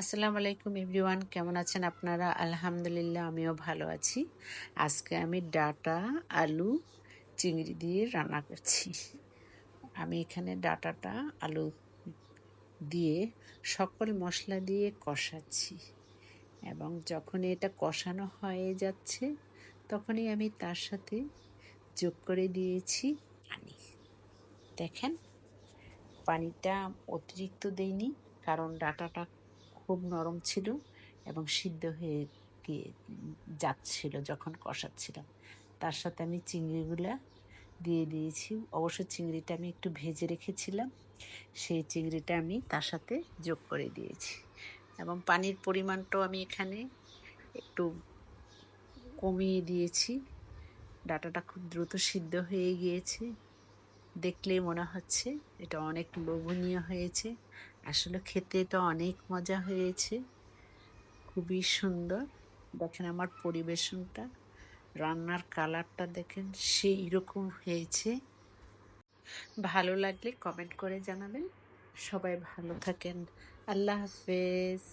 আসসালামু আলাইকুম এভরিওয়ান, কেমন আছেন আপনারা? আলহামদুলিল্লাহ, আমিও ভালো আছি। আজকে আমি ডাটা, আলু, চিংড়ি দিয়ে রান্না করছি। আমি এখানে ডাটাটা আলু দিয়ে সকল মশলা দিয়ে কষাচ্ছি, এবং যখন এটা কষানো হয়ে যাচ্ছে তখনই আমি তার সাথে যোগ করে দিয়েছি পানি। দেখেন, পানিটা অতিরিক্ত দেইনি, কারণ ডাটাটা খুব নরম ছিল এবং সিদ্ধ হয়ে গিয়ে যাচ্ছিল যখন কষাচ্ছিলাম। তার সাথে আমি চিংড়িগুলা দিয়ে দিয়েছি। অবশ্য চিংড়িটা আমি একটু ভেজে রেখেছিলাম, সেই চিংড়িটা আমি তার সাথে যোগ করে দিয়েছি, এবং পানির পরিমাণটাও আমি এখানে একটু কমিয়ে দিয়েছি। ডাটাটা খুব দ্রুত সিদ্ধ হয়ে গিয়েছে, দেখলেই মনে হচ্ছে এটা অনেক লোভনীয় হয়েছে। আসলে খেতে এটা অনেক মজা হয়েছে, খুবই সুন্দর। দেখেন আমার পরিবেশনটা, রান্নার কালারটা দেখেন সেই রকম হয়েছে। ভালো লাগলে কমেন্ট করে জানাবেন। সবাই ভালো থাকেন। আল্লাহ হাফেজ।